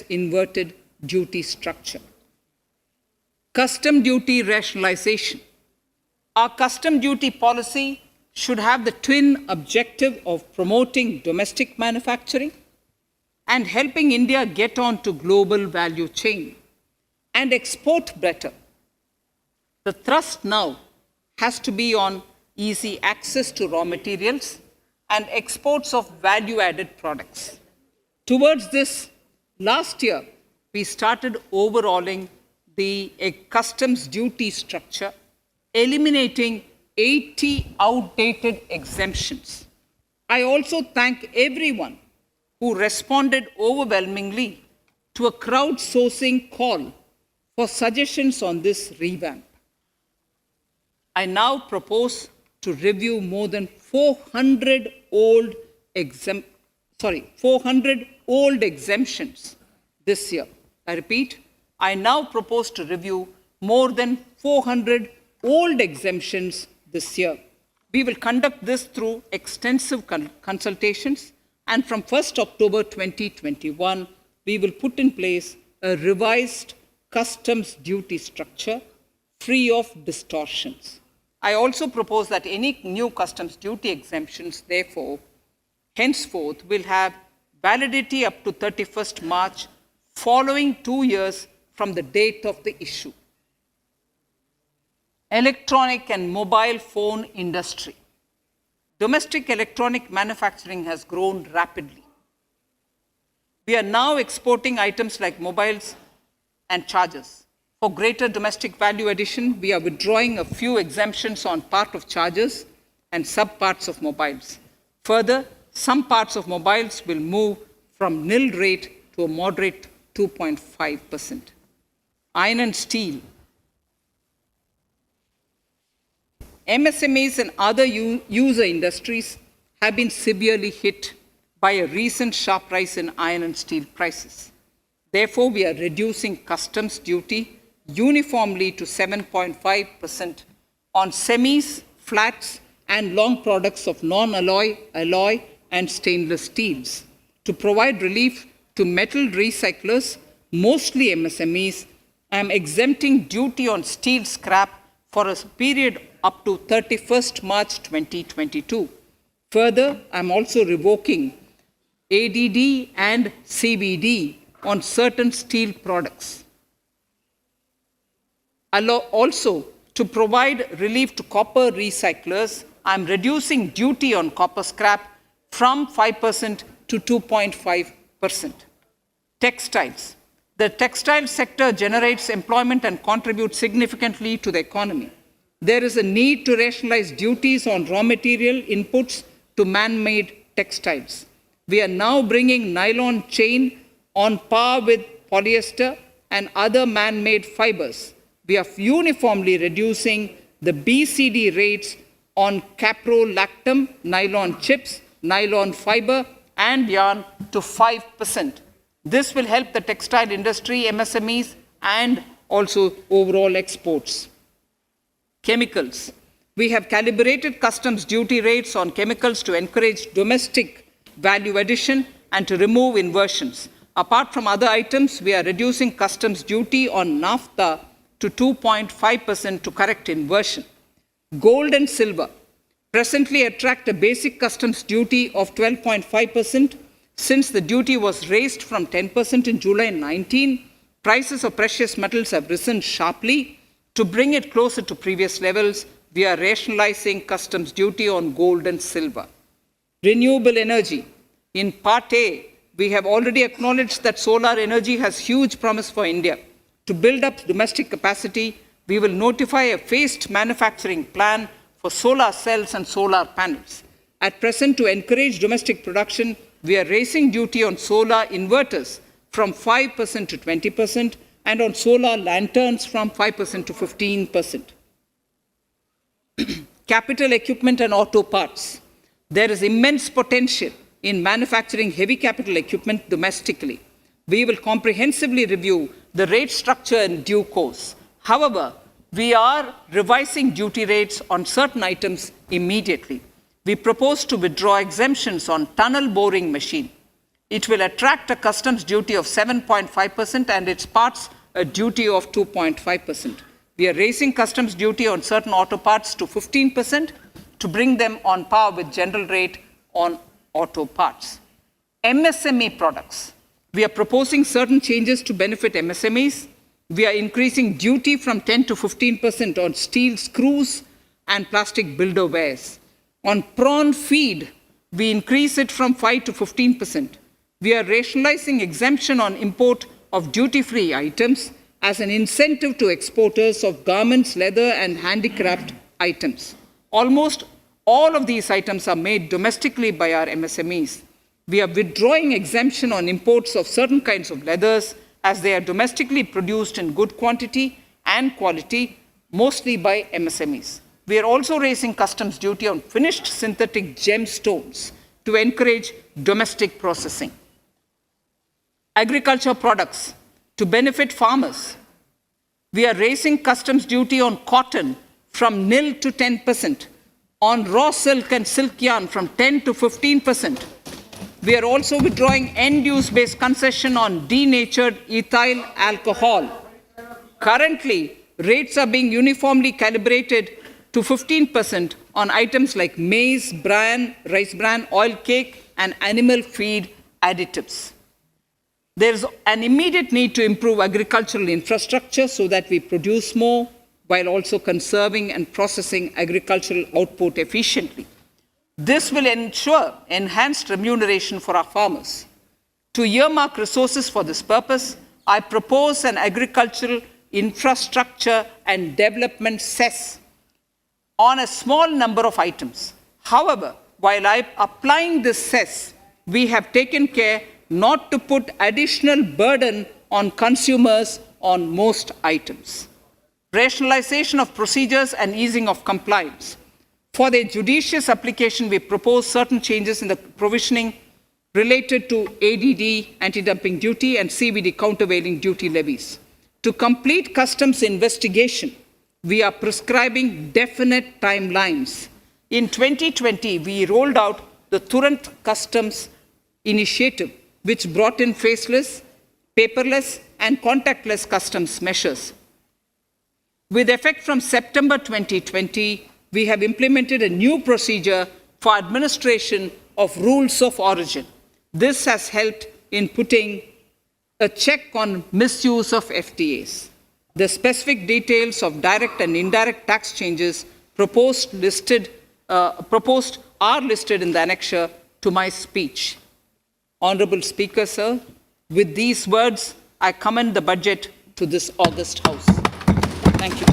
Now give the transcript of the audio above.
inverted duty structure. Custom duty rationalization. Our custom duty policy should have the twin objective of promoting domestic manufacturing and helping India get on to global value chain and export better. The thrust now has to be on easy access to raw materials and exports of value-added products. Towards this, last year, we started overhauling the customs duty structure, eliminating 80 outdated exemptions. I also thank everyone who responded overwhelmingly to a crowdsourcing call for suggestions on this revamp. I now propose to review more than 400 old exemptions this year. I repeat, I now propose to review more than 400 old exemptions this year. We will conduct this through extensive consultations, and from 1st October 2021, we will put in place a revised customs duty structure free of distortions. I also propose that any new customs duty exemptions, therefore, henceforth will have validity up to 31st March, following 2 years from the date of the issue. Electronic and mobile phone industry. Domestic electronic manufacturing has grown rapidly. We are now exporting items like mobiles and chargers. For greater domestic value addition, we are withdrawing a few exemptions on part of chargers and sub-parts of mobiles. Further, some parts of mobiles will move from nil rate to a moderate 2.5%. Iron and steel. MSMEs and other user industries have been severely hit by a recent sharp rise in iron and steel prices. Therefore, we are reducing customs duty uniformly to 7.5% on semis, flats, and long products of non-alloy, alloy, and stainless steels. To provide relief to metal recyclers, mostly MSMEs, I am exempting duty on steel scrap for a period up to 31st March 2022. Further, I am also revoking ADD and CVD on certain steel products. Also, to provide relief to copper recyclers, I am reducing duty on copper scrap from 5% to 2.5%. Textiles. The textile sector generates employment and contributes significantly to the economy. There is a need to rationalize duties on raw material inputs to man-made textiles. We are now bringing nylon chain on par with polyester and other man-made fibers. We are uniformly reducing the BCD rates on caprolactam, nylon chips, nylon fiber, and yarn to 5%. This will help the textile industry, MSMEs, and also overall exports. Chemicals. We have calibrated customs duty rates on chemicals to encourage domestic value addition and to remove inversions. Apart from other items, we are reducing customs duty on naphtha to 2.5% to correct inversion. Gold and silver presently attract a basic customs duty of 12.5%. Since the duty was raised from 10% in July 19, prices of precious metals have risen sharply. To bring it closer to previous levels, we are rationalizing customs duty on gold and silver. Renewable energy. In Part A, we have already acknowledged that solar energy has huge promise for India. To build up domestic capacity, we will notify a phased manufacturing plan for solar cells and solar panels. At present, to encourage domestic production, we are raising duty on solar inverters from 5% to 20% and on solar lanterns from 5% to 15%. Capital equipment and auto parts. There is immense potential in manufacturing heavy capital equipment domestically. We will comprehensively review the rate structure in due course. However, we are revising duty rates on certain items immediately. We propose to withdraw exemptions on tunnel boring machine, It will attract a customs duty of 7.5% and its parts a duty of 2.5%. We are raising customs duty on certain auto parts to 15% to bring them on par with general rate on auto parts. MSME products. We are proposing certain changes to benefit MSMEs. We are increasing duty from 10 to 15% on steel screws and plastic builder wares. On prawn feed, we increase it from 5 to 15%. We are rationalizing exemption on import of duty-free items as an incentive to exporters of garments, leather, and handicraft items. Almost all of these items are made domestically by our MSMEs. We are withdrawing exemption on imports of certain kinds of leathers as they are domestically produced in good quantity and quality, mostly by MSMEs. We are also raising customs duty on finished synthetic gemstones to encourage domestic processing. Agriculture products to benefit farmers. We are raising customs duty on cotton from nil to 10%, on raw silk and silk yarn from 10 to 15%. We are also withdrawing end-use based concession on denatured ethyl alcohol. Currently, rates are being uniformly calibrated to 15% on items like maize, bran, rice bran, oil cake, and animal feed additives. There is an immediate need to improve agricultural infrastructure so that we produce more while also conserving and processing agricultural output efficiently. This will ensure enhanced remuneration for our farmers. To earmark resources for this purpose, I propose an agricultural infrastructure and development cess on a small number of items. However, while I'm applying this cess, we have taken care not to put additional burden on consumers on most items. Rationalization of procedures and easing of compliance. For their judicious application, we propose certain changes in the provisioning related to ADD, anti-dumping duty, and CVD, countervailing duty levies. To complete customs investigation, we are prescribing definite timelines. In 2020, we rolled out the Turant Customs Initiative, which brought in faceless, paperless, and contactless customs measures. With effect from September 2020, we have implemented a new procedure for administration of rules of origin. This has helped in putting a check on misuse of FTAs. The specific details of direct and indirect tax changes proposed are listed in the annexure to my speech. Honorable Speaker, sir, with these words, I commend the budget to this august House. Thank you.